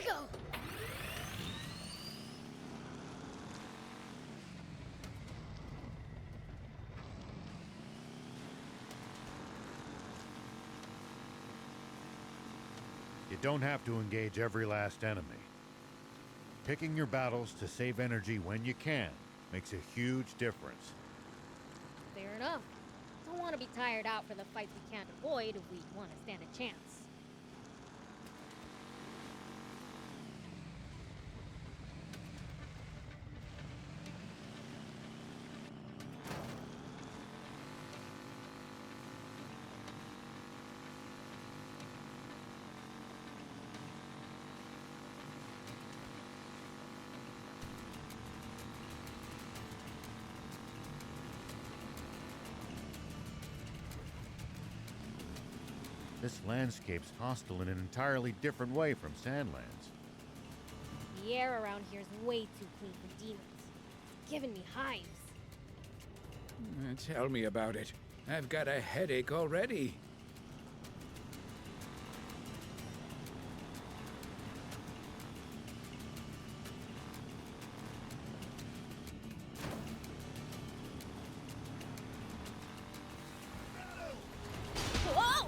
we go! You don't have to engage every last enemy. Picking your battles to save energy when you can makes a huge difference. Fair enough. Don't want to be tired out for the fights we can't avoid if we want to stand a chance. This landscape's hostile in an entirely different way from Sandlands. The air around here is way too clean for demons. It's giving me hives. Tell me about it. I've got a headache already. Whoa!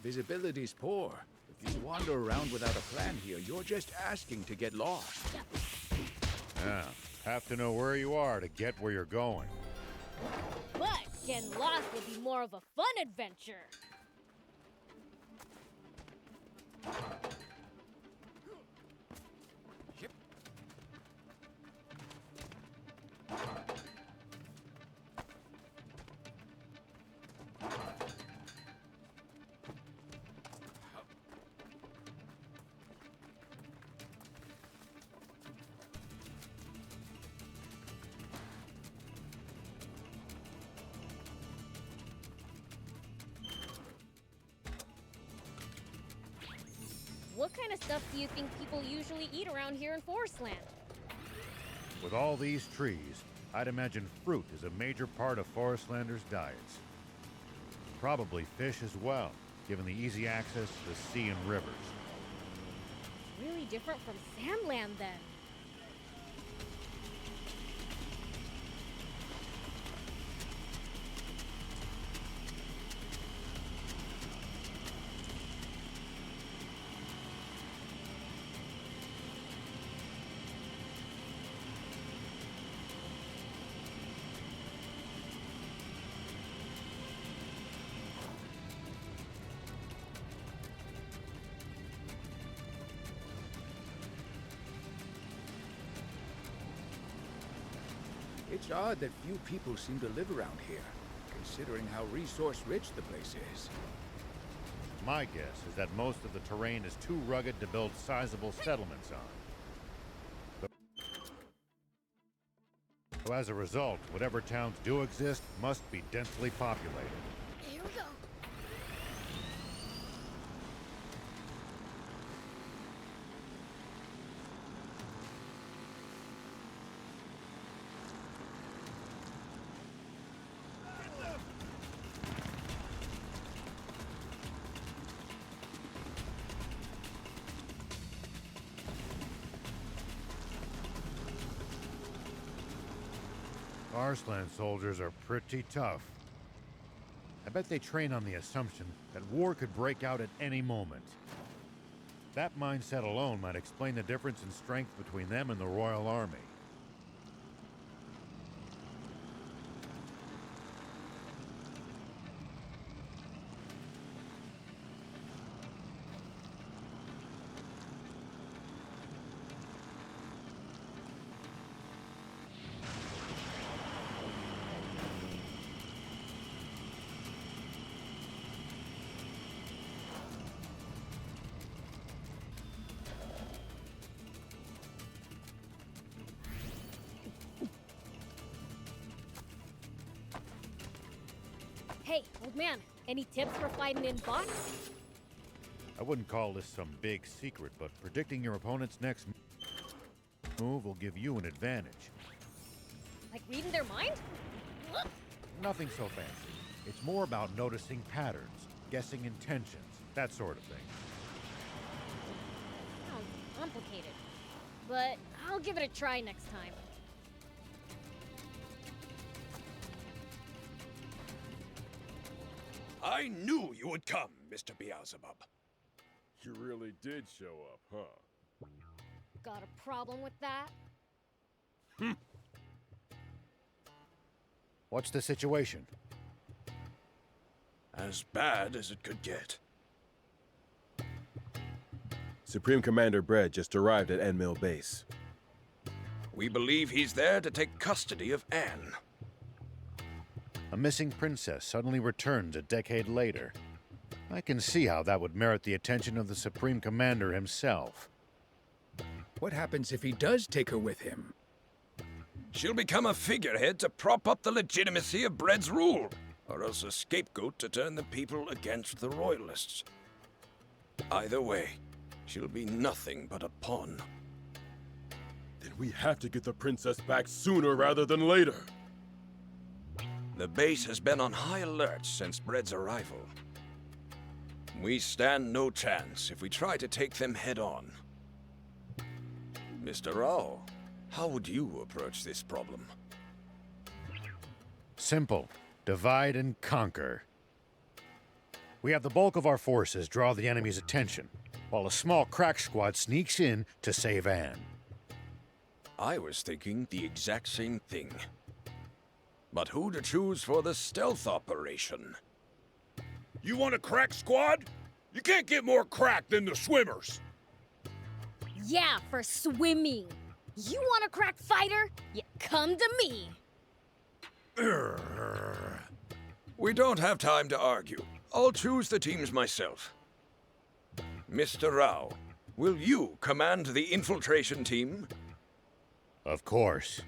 Visibility's poor. If you wander around without a plan here, you're just asking to get lost. Yeah, have to know where you are to get where you're going. But getting lost would be more of a fun adventure. Yep. What kind of stuff do you think people usually eat around here in Forestland? With all these trees, I'd imagine fruit is a major part of Forestlanders' diets. Probably fish as well, given the easy access to the sea and rivers. Really different from Sandland then. It's odd that few people seem to live around here, considering how resource-rich the place is. My guess is that most of the terrain is too rugged to build sizable settlements on. So as a result, whatever towns do exist must be densely populated. Here we go. Arslan soldiers are pretty tough. I bet they train on the assumption that war could break out at any moment. That mindset alone might explain the difference in strength between them and the Royal Army. Hey, old man, any tips for fighting in bots? I wouldn't call this some big secret, but predicting your opponent's next move will give you an advantage. Like reading their mind? Nothing so fancy. It's more about noticing patterns, guessing intentions, that sort of thing. Sounds complicated. But I'll give it a try next time. I knew you would come, Mr. Beelzebub. You really did show up, huh? Got a problem with that? What's the situation? As bad as it could get. Supreme Commander Bredd just arrived at Enmill Base. We believe he's there to take custody of Anne. A missing princess suddenly returns a decade later. I can see how that would merit the attention of the Supreme Commander himself. What happens if he does take her with him? She'll become a figurehead to prop up the legitimacy of Bredd's rule, or else a scapegoat to turn the people against the Royalists. Either way, she'll be nothing but a pawn. Then we have to get the princess back sooner rather than later. The base has been on high alert since Bredd's arrival. We stand no chance if we try to take them head-on. Mr. Rao, how would you approach this problem? Simple. Divide and conquer. We have the bulk of our forces draw the enemy's attention, while a small crack squad sneaks in to save Anne. I was thinking the exact same thing. But who to choose for the stealth operation? You want a crack squad? You can't get more crack than the swimmers. Yeah, for swimming. You want a crack fighter? You come to me. We don't have time to argue. I'll choose the teams myself. Mr. Rao, will you command the infiltration team? Of course.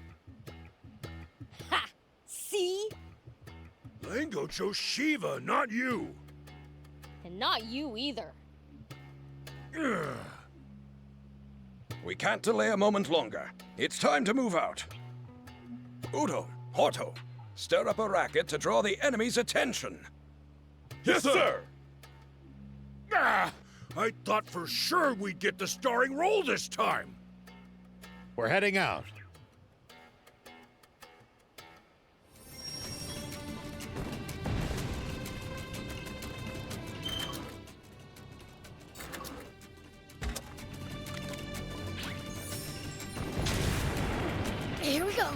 Ha! See? Lango chose Shiva, not you. And not you either. We can't delay a moment longer. It's time to move out. Udo, Horto, stir up a racket to draw the enemy's attention. Yes, sir. Ah, I thought for sure we'd get the starring role this time. We're heading out. Here we go.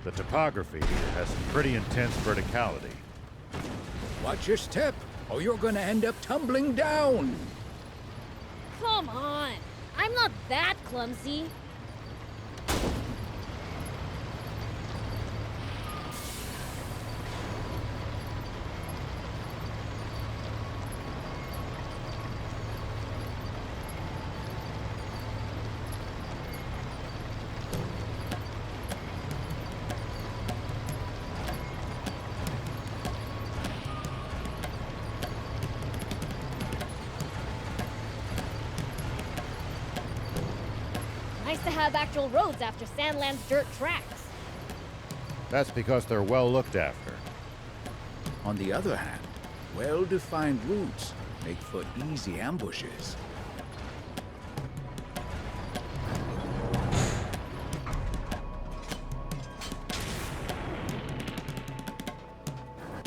The topography here has some pretty intense verticality. Watch your step, or you're gonna end up tumbling down. Come on. I'm not that clumsy. nice to have actual roads after Sandland's dirt tracks. That's because they're well looked after. On the other hand, well-defined routes make for easy ambushes.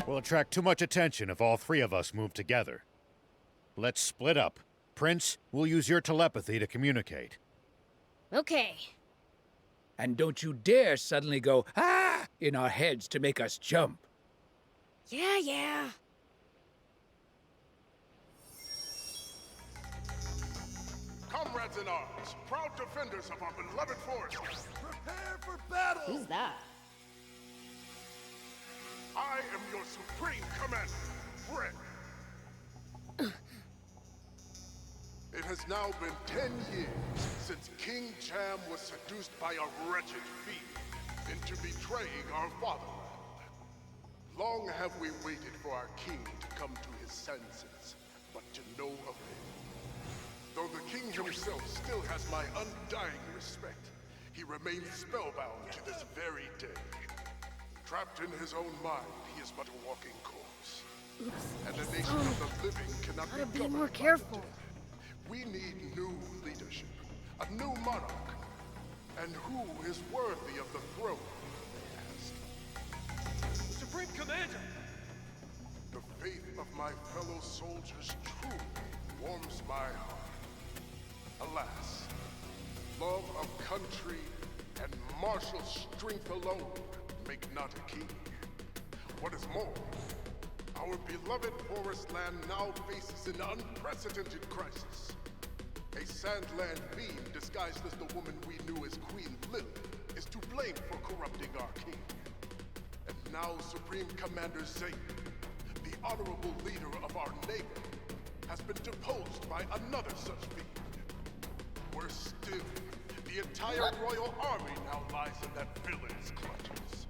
We'll attract too much attention if all three of us move together. Let's split up. Prince, we'll use your telepathy to communicate. Okay. And don't you dare suddenly go, "Ah!" in our heads to make us jump. Yeah. Comrades in arms, proud defenders of our beloved forest, prepare for battle! Who's that? I am your supreme commander, Fred. It has now been 10 years since King Cham was seduced by a wretched fiend into betraying our fatherland. Long have we waited for our king to come to his senses, but to no avail. Though the king himself still has my undying respect, he remains spellbound to this very day. Trapped in his own mind, he is but a walking corpse. Oops. And a nation of the living cannot Gotta be be governed more by the careful. dead. We need new leadership, a new monarch. And who is worthy of the throne, they ask. Supreme Commander! The faith of my fellow soldiers truly warms my heart. Alas, love of country and martial strength alone make not a king. What is more, our beloved forest land now faces an unprecedented crisis. A Sandland fiend disguised as the woman we knew as Queen Lilith is to blame for corrupting our king. And now Supreme Commander Zayne, the honorable leader of our neighbor, has been deposed by another such fiend. Worse still, the entire royal army now lies in that villain's clutches.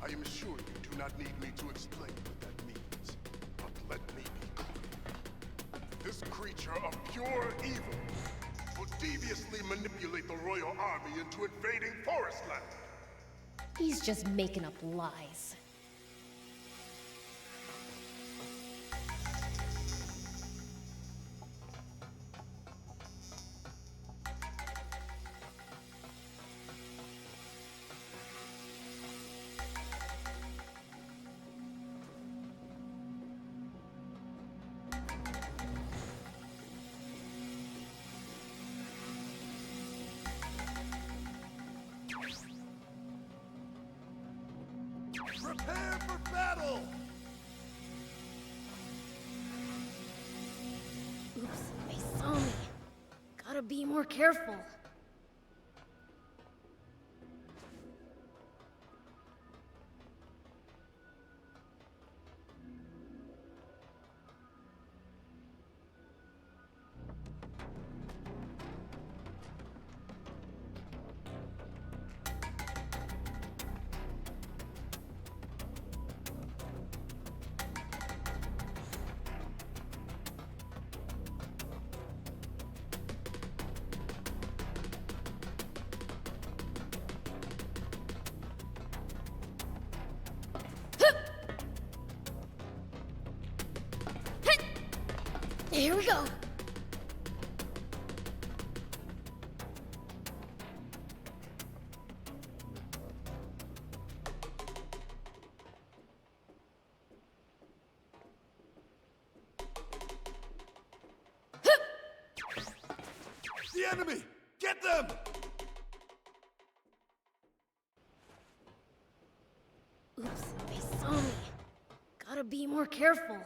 I am sure you do not need me to explain what that means, but let me be clear. This creature of pure evil will deviously manipulate the royal army into invading Forestland. He's just making up lies. Prepare for battle! Oops, they saw me. Gotta be more careful. Here we go. The enemy! Get them! Oops, they saw me. Gotta be more careful.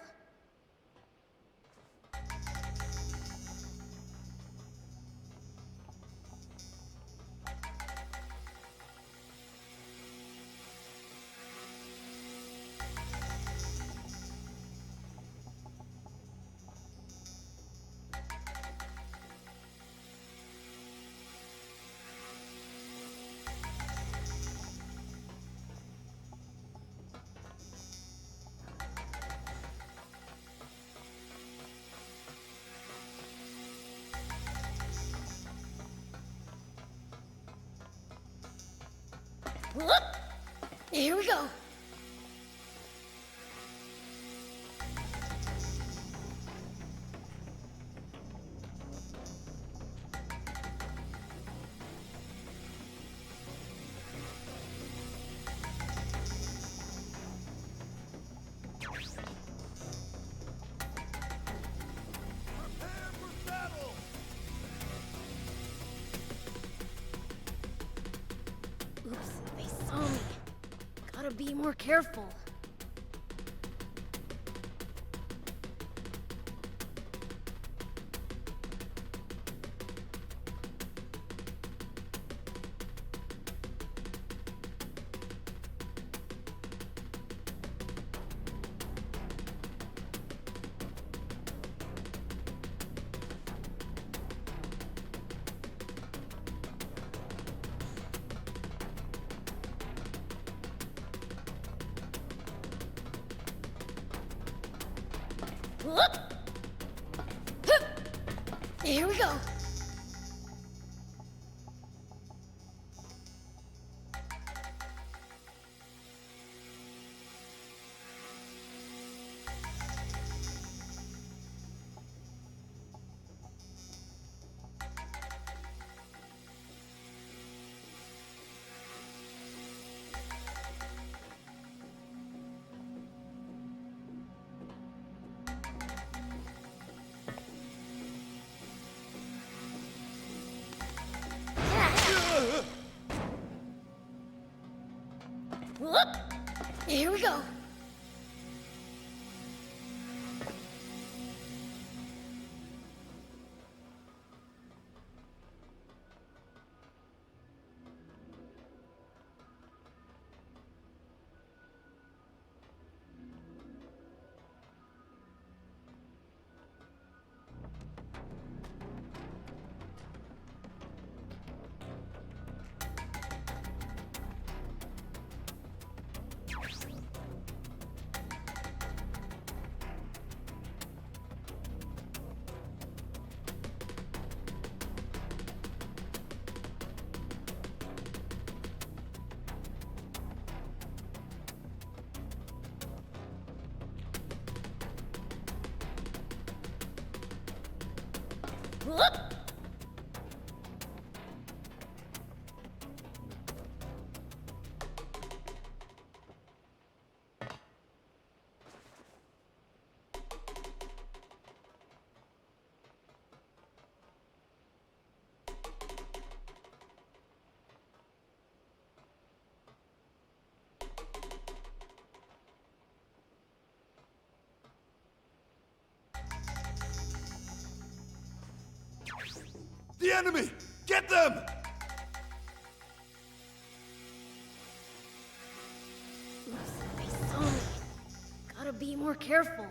Whoop! Here we go. Oops, they saw me. Gotta be more careful. Whoop! Hup! Here we go. Whoop! Here we go. Whoop! The enemy! Get them! Oops, they saw me. Gotta be more careful.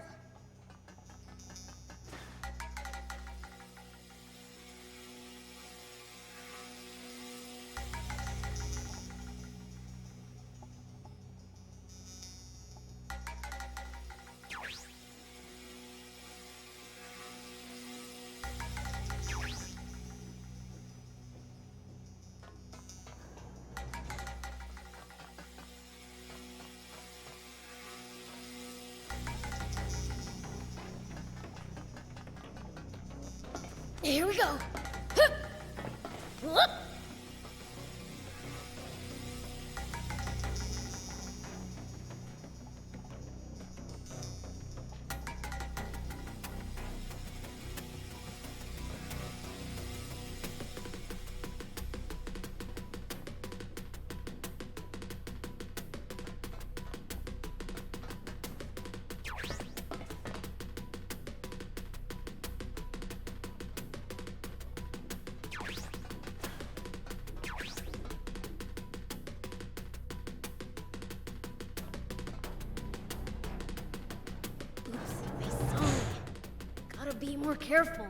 Here we go. Hup! Whoop! Oops, they saw me. Gotta be more careful.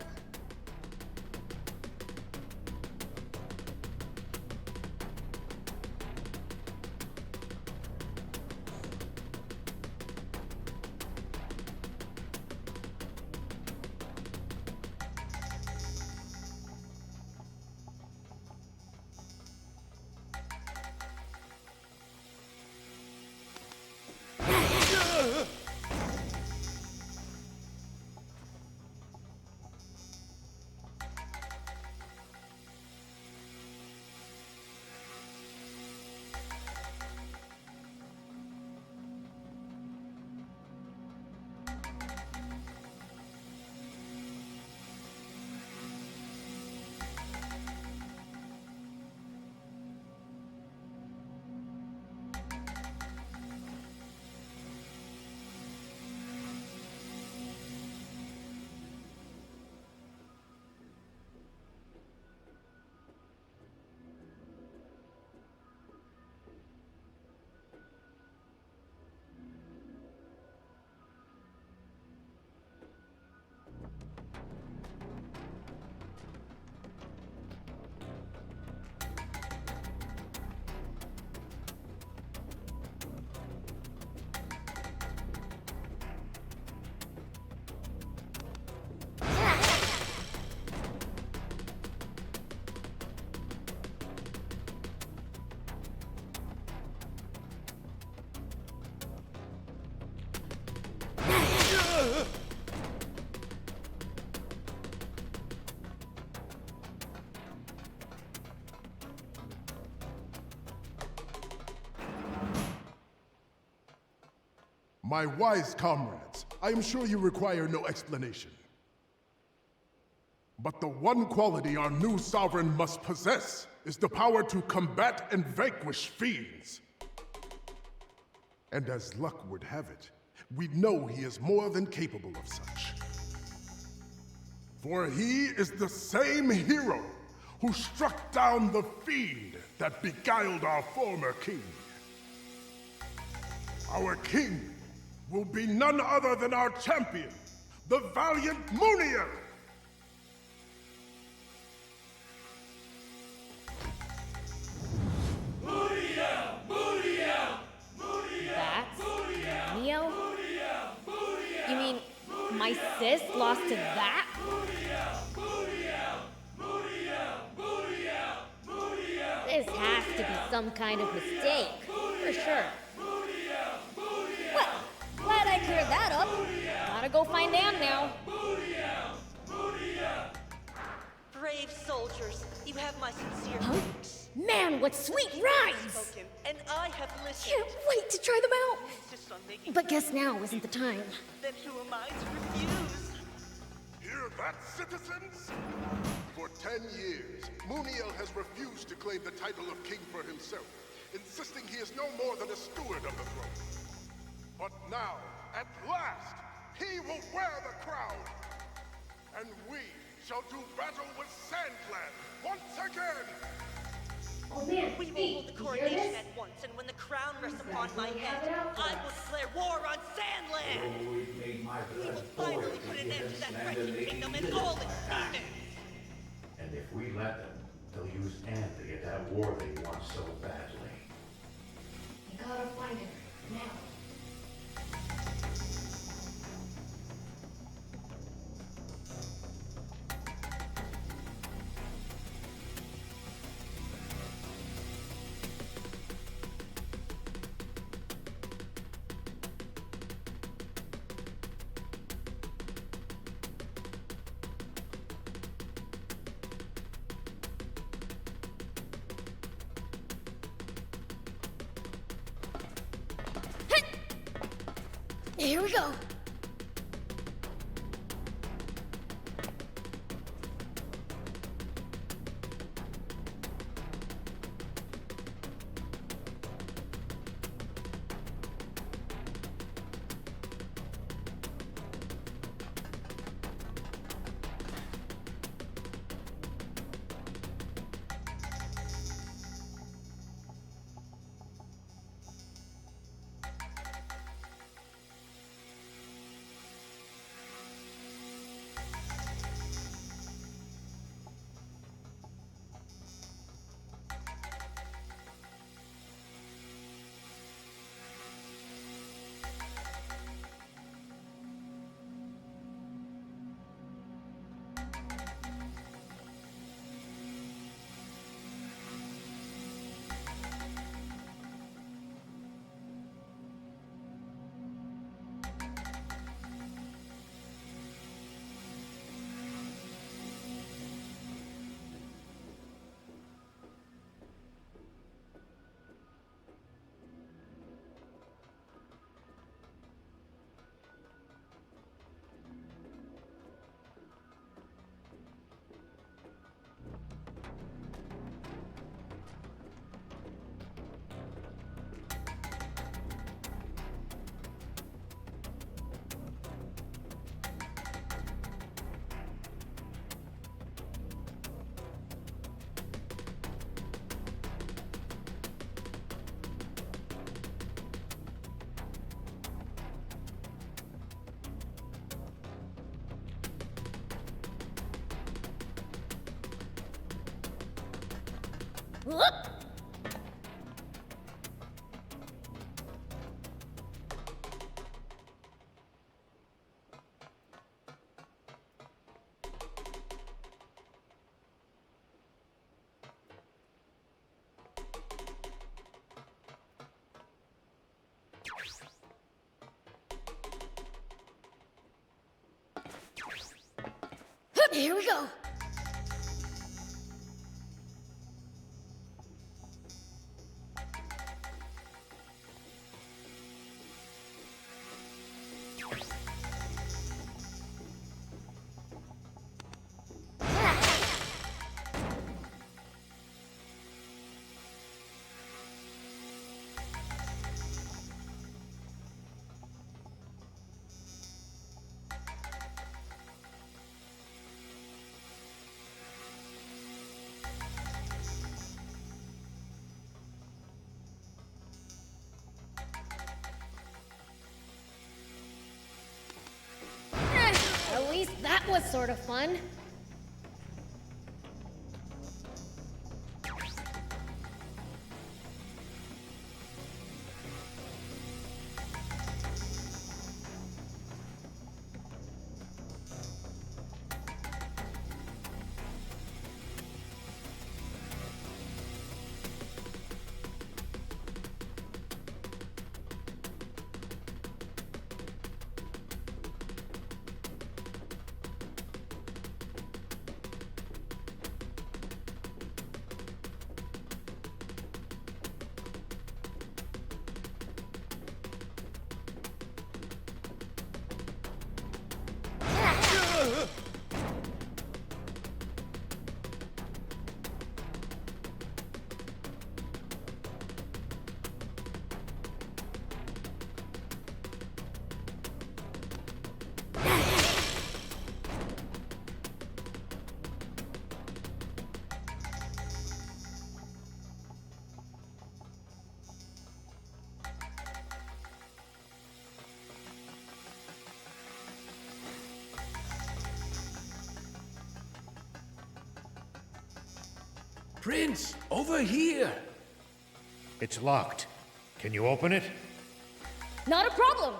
My wise comrades, I am sure you require no explanation. But the one quality our new sovereign must possess is the power to combat and vanquish fiends. And as luck would have it, we know he is more than capable of such. For he is the same hero who struck down the fiend that beguiled our former king. Our king will be none other than our champion, the valiant Muniel! That's Neo? You mean my sis lost to that? This has to be some kind of mistake, for sure. Well, glad I cleared that up. Gotta go find Anne now. Brave soldiers, you have my sincere thanks. Man, what sweet rhymes! Spoken, and I have listened. Can't wait to try them out. Insist on making But guess now isn't the time. Then who am I to refuse? Hear that, citizens? For 10 years, Muniel has refused to claim the title of king for himself, insisting he is no more than a steward of the throne. But now, at last, he will wear the crown! And we shall do battle with SandClan once again! Oh man, We will hold the coronation at once, and when the crown rests upon my head, I will declare war on Sandland! We will finally put an end to that wretched kingdom and all its demons! And if we let them, they'll use Anne to get that war they want so badly. You gotta find her, now. Here we go. Whoop! Here we go. sort of fun. Prince, over here! It's locked. Can you open it? Not a problem!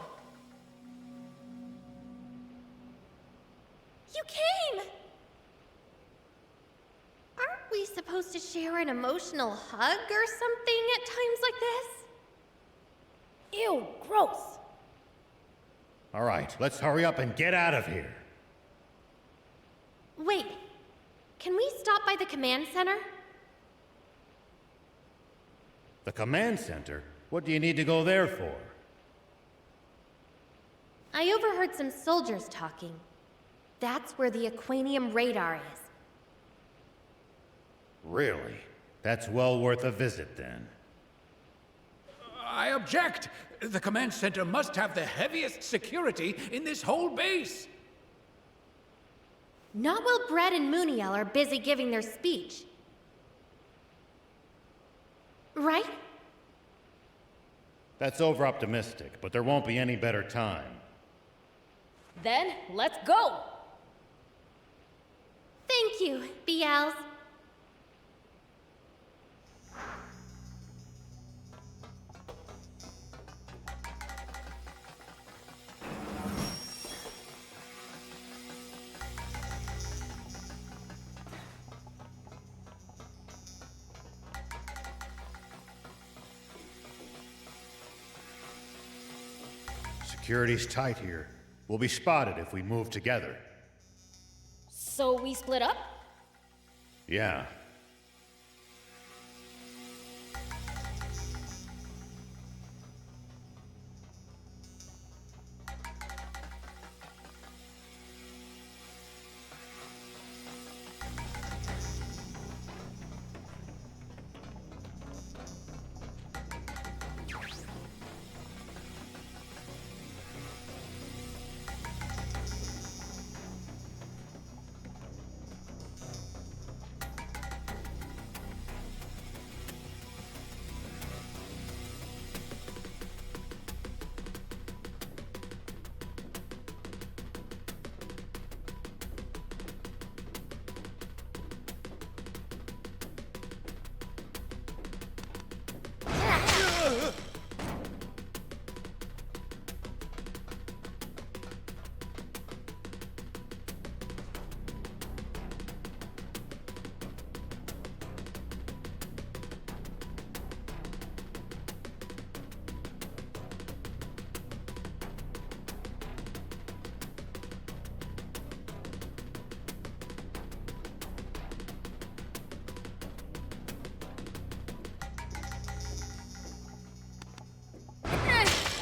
You came! Aren't we supposed to share an emotional hug or something at times like this? Ew, gross! All right, let's hurry up and get out of here. Wait, can we stop by the command center? The command center? What do you need to go there for? I overheard some soldiers talking. That's where the Aquanium radar is. Really? That's well worth a visit, then. I object! The command center must have the heaviest security in this whole base! Not while Brett and Muniel are busy giving their speech. Right? That's over-optimistic, but there won't be any better time. Then, let's go! Thank you, BLs. Security's tight here. We'll be spotted if we move together. So we split up? Yeah.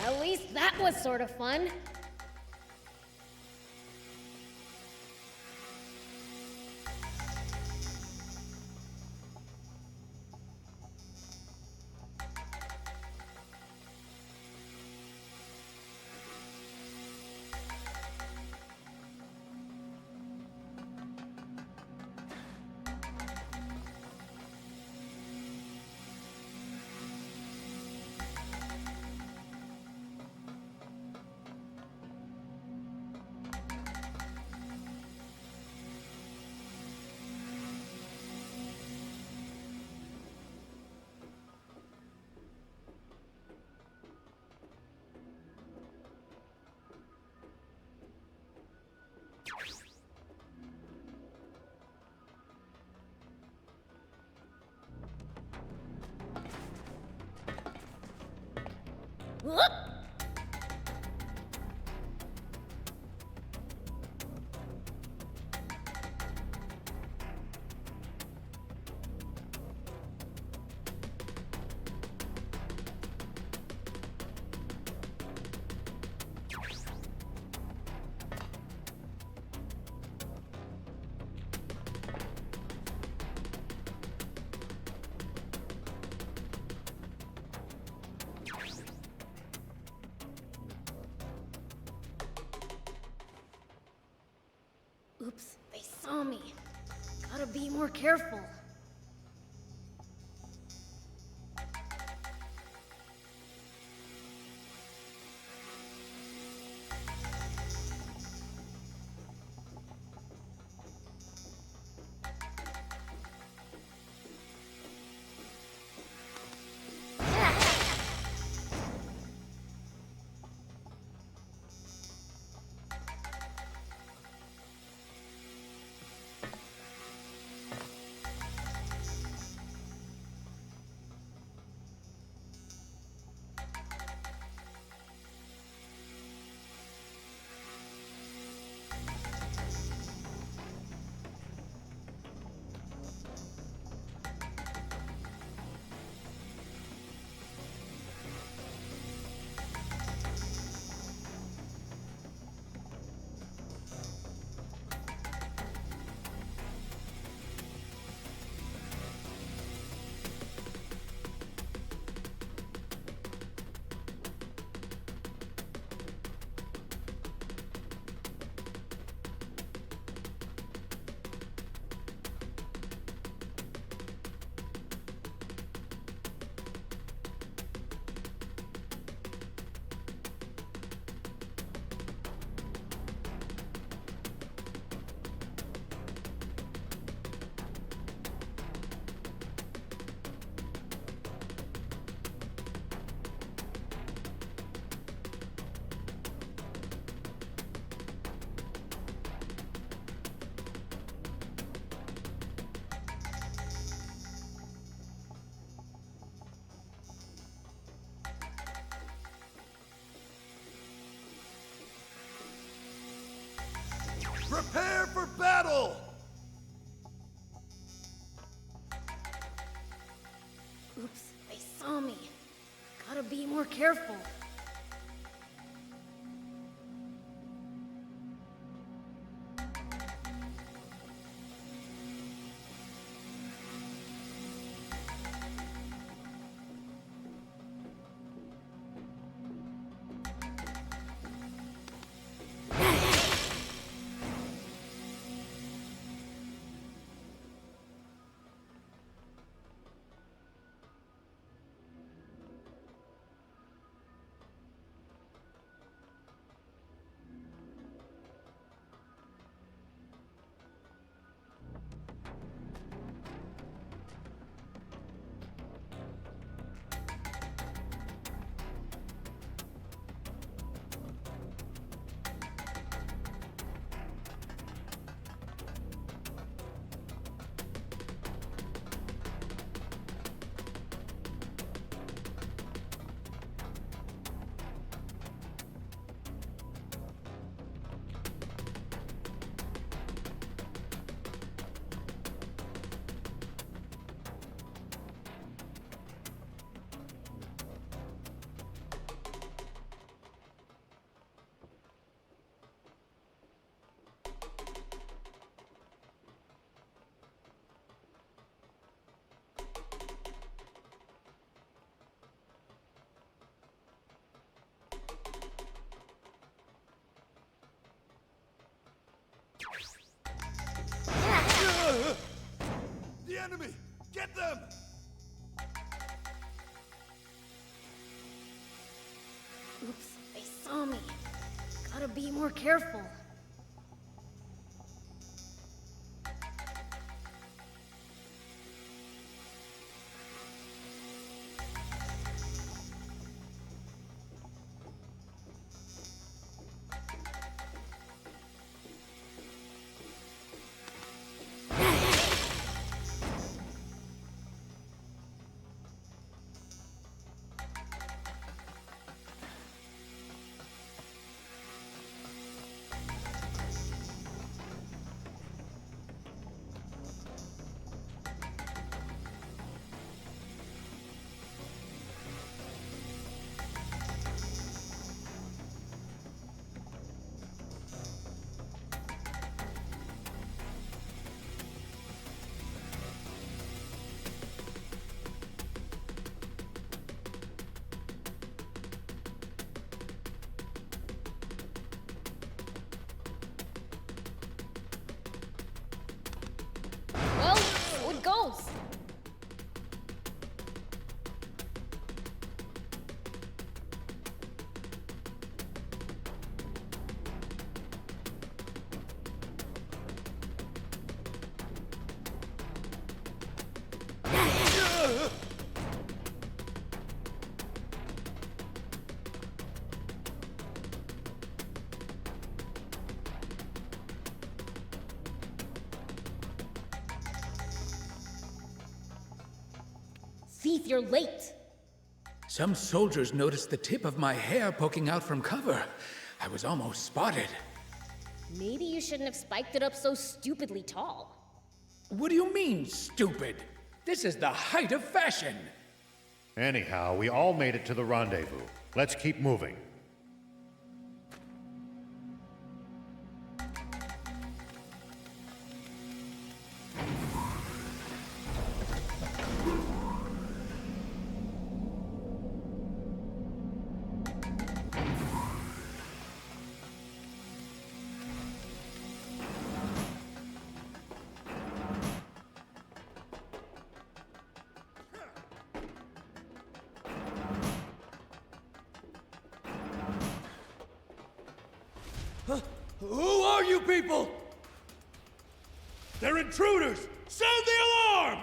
At least that was sort of fun. Whoop! Oops, they saw me. Gotta be more careful. Prepare for battle! Oops, they saw me. Gotta be more careful. The enemy! Get them! Oops, they saw me. Gotta be more careful. close! Thief, you're late. Some soldiers noticed the tip of my hair poking out from cover. I was almost spotted. Maybe you shouldn't have spiked it up so stupidly tall. What do you mean, stupid? This is the height of fashion. Anyhow, we all made it to the rendezvous. Let's keep moving. Who are you people? They're intruders! Sound the alarm!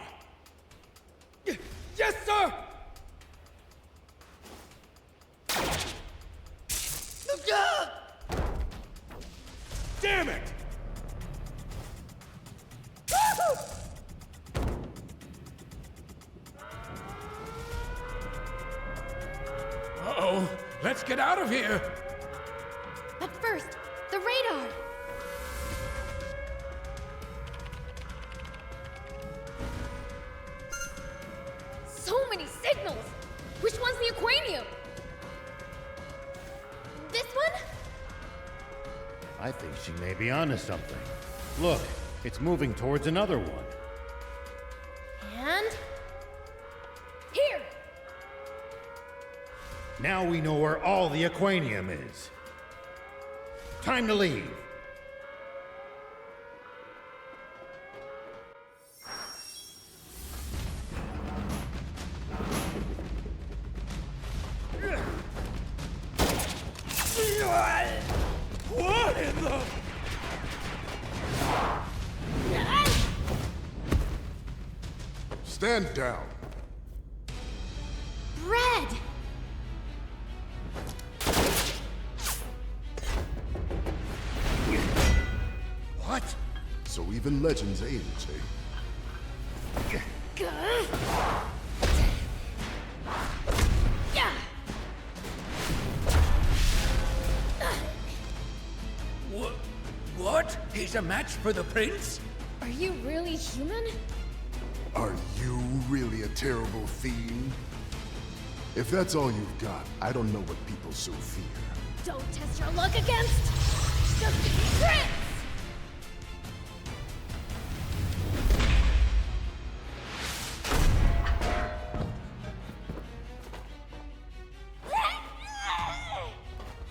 Yes, sir! Damn it! Uh-oh, let's get out of here! But first, the radar! So many signals! Which one's the Aquanium? This one? I think she may be onto something. Look, it's moving towards another one. And... Here! Now we know where all the Aquanium is. Time to leave. What in the... Stand down. Bread! What? So even legends age, eh? What? He's a match for the prince? Are you really human? Are you really a terrible fiend? If that's all you've got, I don't know what people so fear. Don't test your luck against the prince!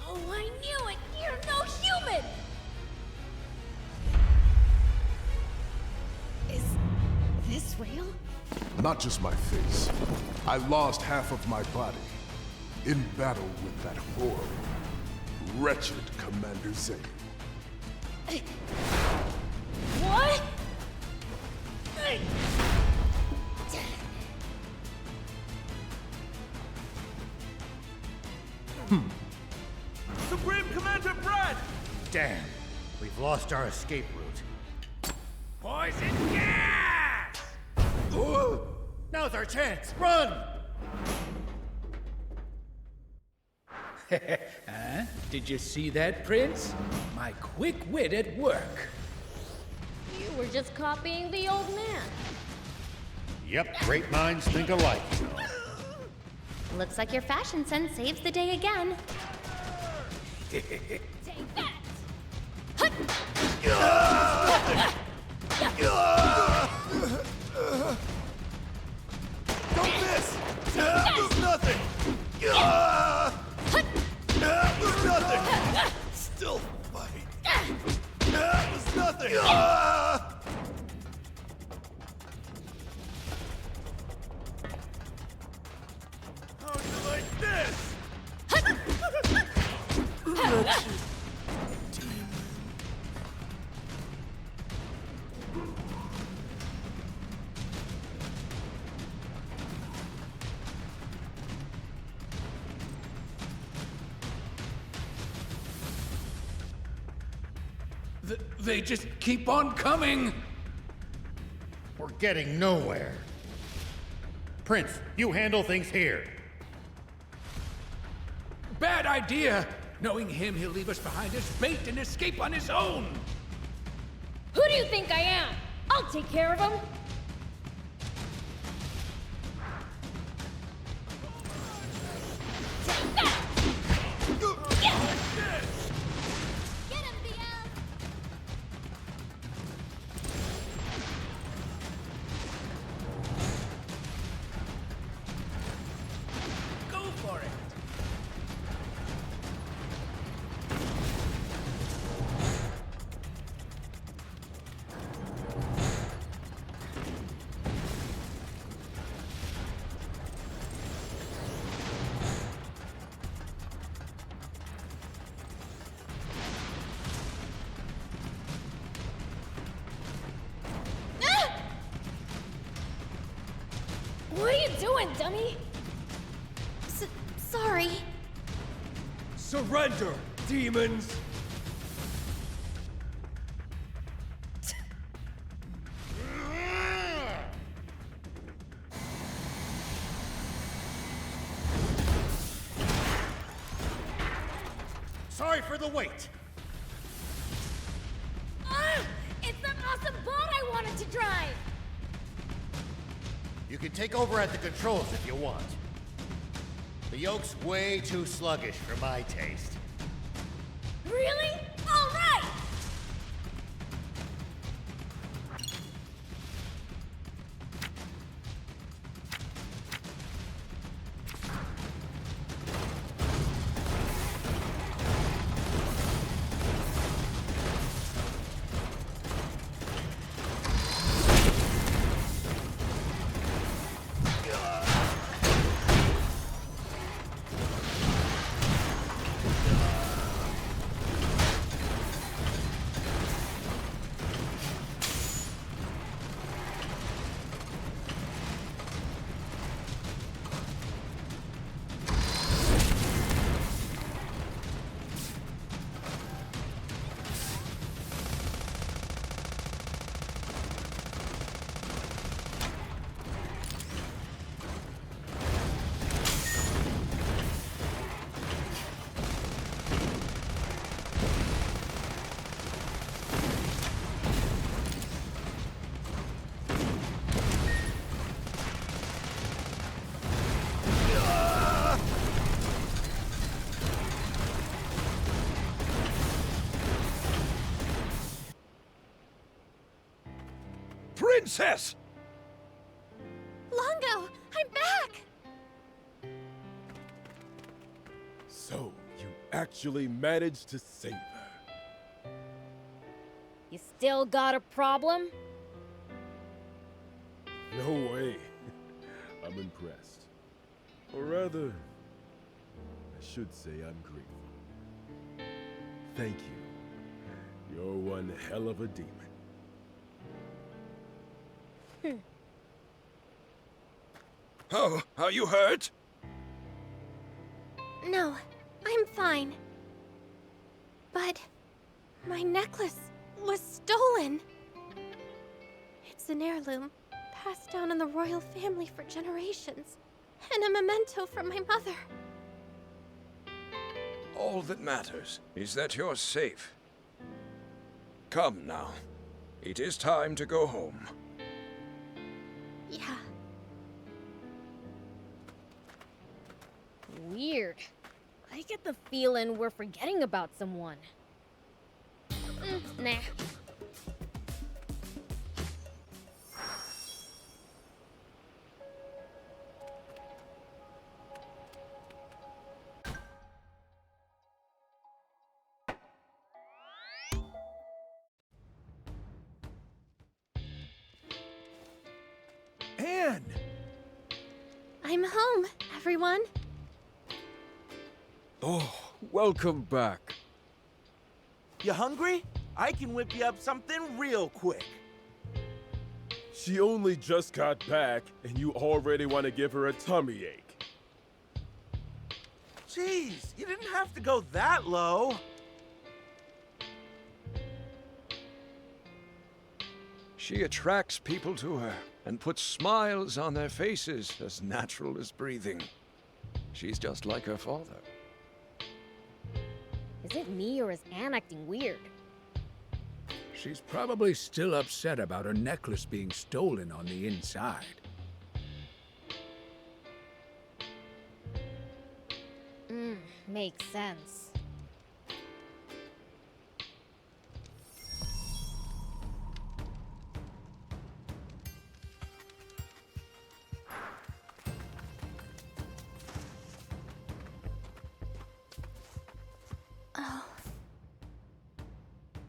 Oh, I knew it! You're no human! Is this real? Not just my face. I lost half of my body in battle with that horrible, wretched Commander Zane. What? Supreme Commander Brad! Damn, we've lost our escape route. Poison gas! Now's our chance. Run! Huh? Did you see that, Prince? My quick wit at work. You were just copying the old man. Yep, great minds think alike. Looks like your fashion sense saves the day again. Take that! Don't miss! That was nothing! That was nothing! Still fight! That was nothing! They just keep on coming! We're getting nowhere. Prince, you handle things here. Bad idea! Knowing him, he'll leave us behind as bait and escape on his own! Who do you think I am? I'll take care of him. Get him, Biel! Go for it! What are you doing, dummy? Sorry. Surrender, demons! Sorry for the wait. It's the awesome bot I wanted to drive! You can take over at the controls if you want. The yoke's way too sluggish for my taste. Really? All right! Princess! Longo, I'm back! So, you actually managed to save her. You still got a problem? No way. I'm impressed. Or rather, I should say I'm grateful. Thank you. You're one hell of a demon. Oh, are you hurt? No, I'm fine. But my necklace was stolen. It's an heirloom, passed down in the royal family for generations, and a memento from my mother. All that matters is that you're safe. Come now. It is time to go home. Yeah. Weird. I get the feeling we're forgetting about someone. Nah. Anne! I'm home, everyone. Oh, welcome back. You hungry? I can whip you up something real quick. She only just got back, and you already want to give her a tummy ache. Jeez, you didn't have to go that low. She attracts people to her and puts smiles on their faces as natural as breathing. She's just like her father. Is it me or is Anne acting weird? She's probably still upset about her necklace being stolen on the inside. Makes sense.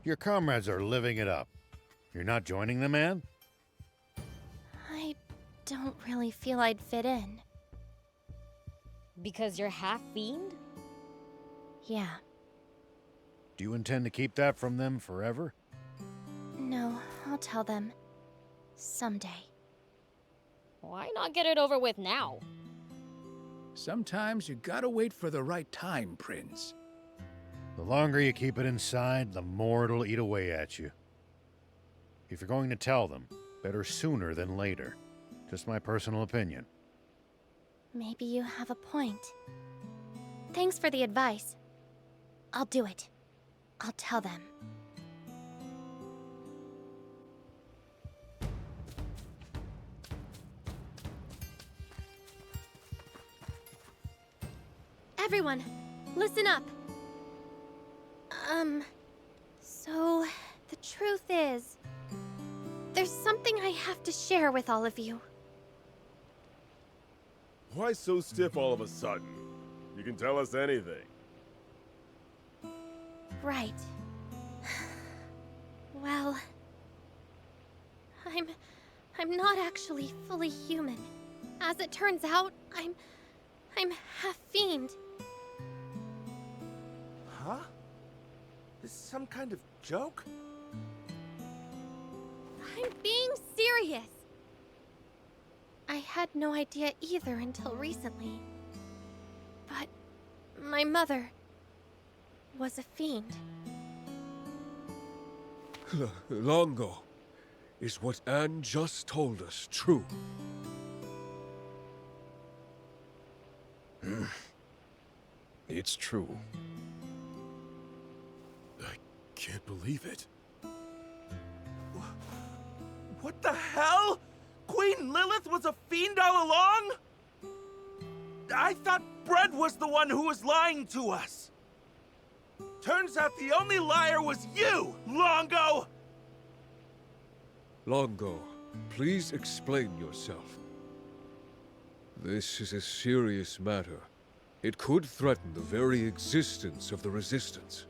Your comrades are living it up. You're not joining them, Anne? I don't really feel I'd fit in. Because you're half fiend? Yeah. Do you intend to keep that from them forever? No, I'll tell them. Someday. Why not get it over with now? Sometimes you gotta wait for the right time, Prince. The longer you keep it inside, the more it'll eat away at you. If you're going to tell them, better sooner than later. Just my personal opinion. Maybe you have a point. Thanks for the advice. I'll do it. I'll tell them. Everyone, listen up. So, the truth is, there's something I have to share with all of you. Why so stiff all of a sudden? You can tell us anything. Right. Well, I'm not actually fully human. As it turns out, I'm half fiend. Huh? This is some kind of joke? I'm being serious. I had no idea either until recently. But my mother was a fiend. Longo, is what Anne just told us true? It's true. I can't believe it. What the hell? Queen Lilith was a fiend all along? I thought Bread was the one who was lying to us. Turns out the only liar was you, Longo! Longo, please explain yourself. This is a serious matter. It could threaten the very existence of the Resistance.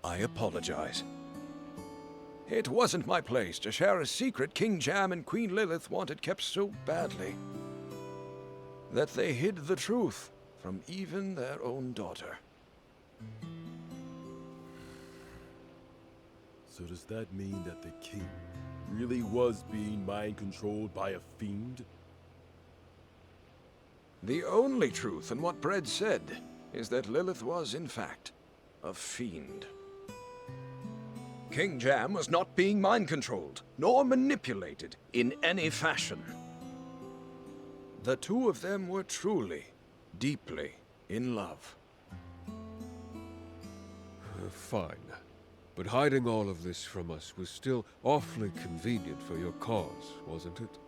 I apologize. It wasn't my place to share a secret King Jam and Queen Lilith wanted kept so badly that they hid the truth from even their own daughter. So does that mean that the king really was being mind-controlled by a fiend? The only truth in what Bread said is that Lilith was, in fact, a fiend. King Jam was not being mind-controlled, nor manipulated in any fashion. The two of them were truly, deeply in love. Fine. But hiding all of this from us was still awfully convenient for your cause, wasn't it?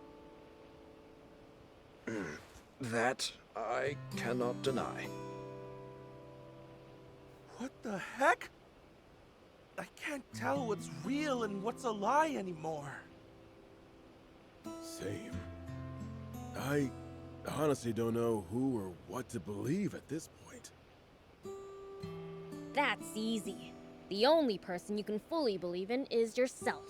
That I cannot deny. What the heck? I can't tell what's real and what's a lie anymore. Same. I honestly don't know who or what to believe at this point. That's easy. The only person you can fully believe in is yourself.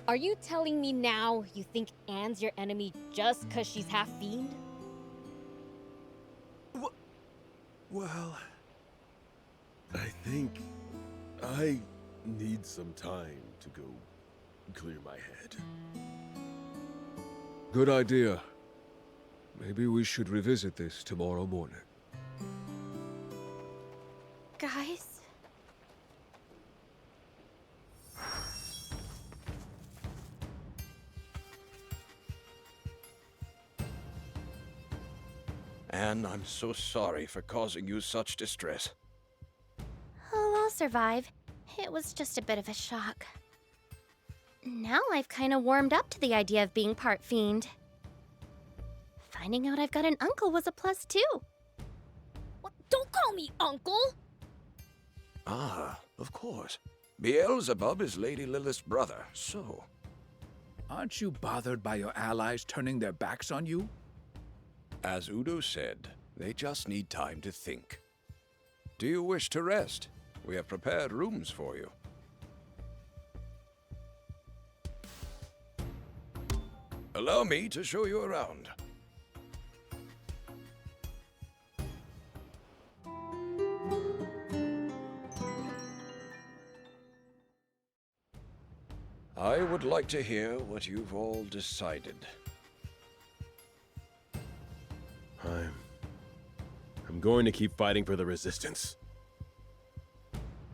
Are you telling me now you think Anne's your enemy just 'cause she's half fiend? Well, I think I need some time to go clear my head. Good idea. Maybe we should revisit this tomorrow morning. Guys? Anne, I'm so sorry for causing you such distress. Oh, I'll survive. It was just a bit of a shock. Now I've kind of warmed up to the idea of being part fiend. Finding out I've got an uncle was a plus too. What? Don't call me uncle! Ah, of course. Beelzebub is Lady Lilith's brother, so... Aren't you bothered by your allies turning their backs on you? As Udo said, they just need time to think. Do you wish to rest? We have prepared rooms for you. Allow me to show you around. I would like to hear what you've all decided. I'm going to keep fighting for the Resistance.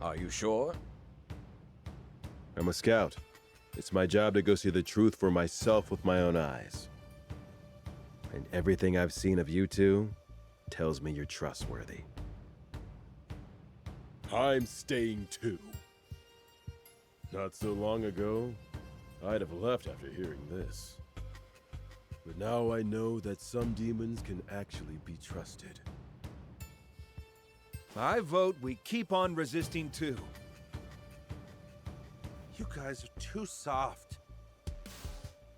Are you sure? I'm a scout. It's my job to go see the truth for myself with my own eyes. And everything I've seen of you two tells me you're trustworthy. I'm staying too. Not so long ago, I'd have left after hearing this. But now I know that some demons can actually be trusted. I vote we keep on resisting too. You guys are too soft.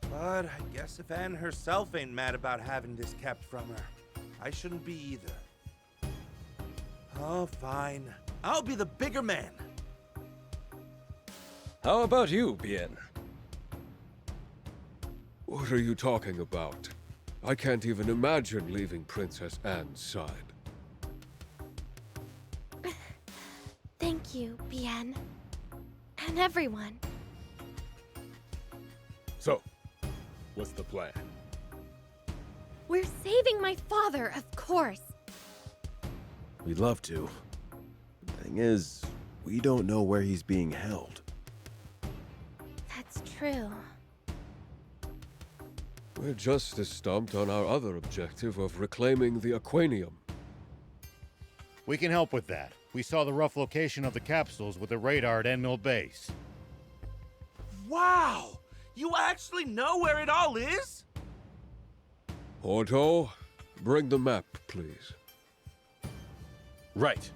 But I guess if Anne herself ain't mad about having this kept from her, I shouldn't be either. Oh, fine. I'll be the bigger man. How about you, Bien? What are you talking about? I can't even imagine leaving Princess Anne's side. Thank you, Bien. And everyone. So, what's the plan? We're saving my father, of course. We'd love to. Thing is, we don't know where he's being held. That's true. We're just as stumped on our other objective of reclaiming the Aquanium. We can help with that. We saw the rough location of the capsules with the radar at Endmill Base. Wow! You actually know where it all is? Otto, bring the map, please. Right.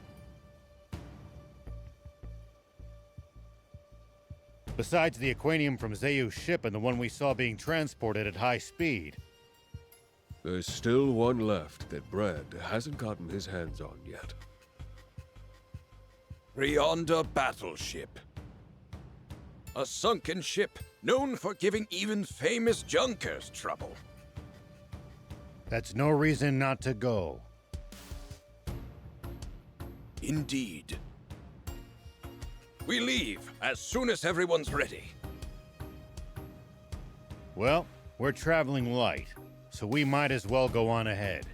Besides the Aquanium from Zayu's ship and the one we saw being transported at high speed. There's still one left that Brad hasn't gotten his hands on yet. Rionda battleship. A sunken ship known for giving even famous junkers trouble. That's no reason not to go. Indeed. We leave as soon as everyone's ready. Well, we're traveling light, so we might as well go on ahead.